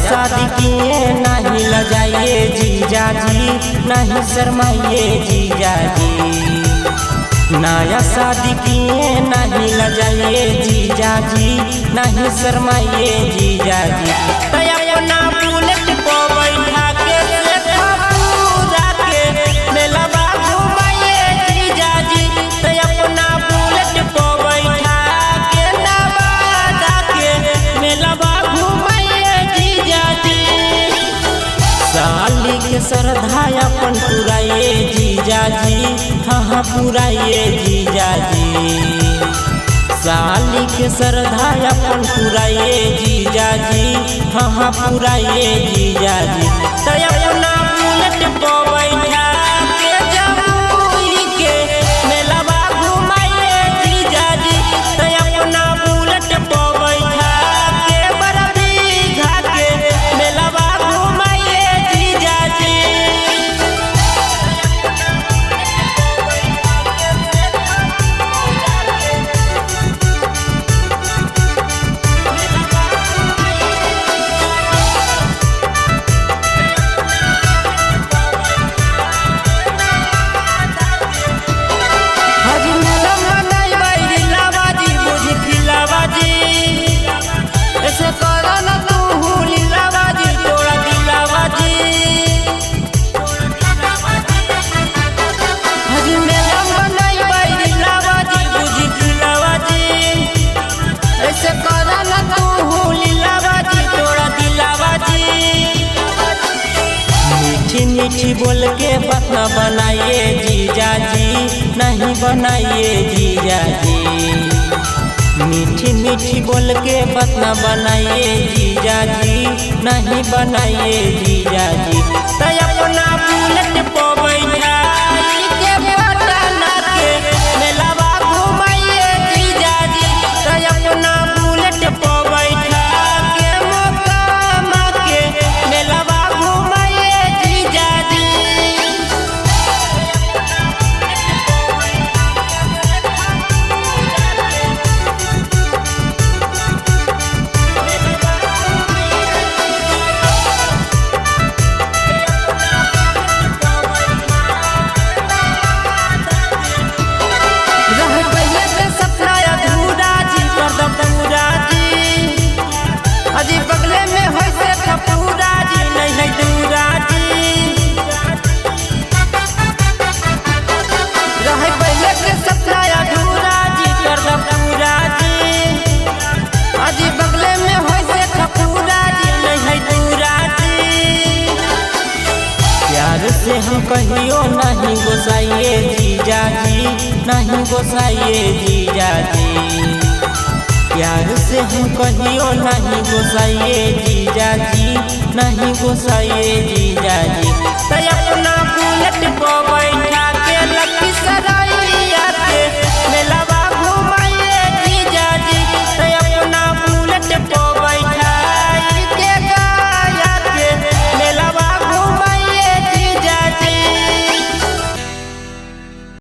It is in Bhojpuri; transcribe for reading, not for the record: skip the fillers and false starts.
शादी किए नहीं लजाइए जीजा जी, नहीं शर्माइए जीजा जी। नया शादी किए नहीं लजाइए जीजा जी, नहीं शर्माइए जीजा जी। अपना बुलेट को बैठा के पूरा के मेलवा घुमाइए जीजा जी। अपना बुलेट को बैठा के नवादा के मेलवा घुमाइए जीजा जी। साली के श्रद्धा अपन पुराइए जीजा जी, हाँ पुराइए जीजा जी। साली के श्रद्धा अपन पुराइए जीजा जी, हाँ पुराइए जीजा जी। अपना बुलेट को बैठा के जमुई के मेलवा घुमाइए जीजा जी। अपना बुलेट को बैठा के बरबीघा के मेलवा घुमाइए जीजा जी। मीठी बोल के बात न बनाइए जीजा जी, नहीं बनाइए जीजा जी। मीठी मीठी बोल के बात न बनाइए जीजा जी, नहीं बनाइए जीजा जी। अपना बुलेट को बैठा के पटना के मेलवा घुमाइए जीजा जी। अपना बुलेट को बैठा के मोकामा के मेलवा घुमाइए जीजा जी। अजी बगले में हो से खपूरा जी, नहीं है दूरा जी। रहे पहले के सपना अधूरा जी, कर दो पूरा जी। अजी बगले में हो से खपूरा जी, नहीं है दूरा जी। प्यार से हम कहियो नहीं गोसाइए जीजा जी, नहीं गोसाइए जीजा जी। प्यार से हम कहियो नहीं गोसाइए जीजा जी, नहीं गोसाइए जीजा जी। अपना बुलेट को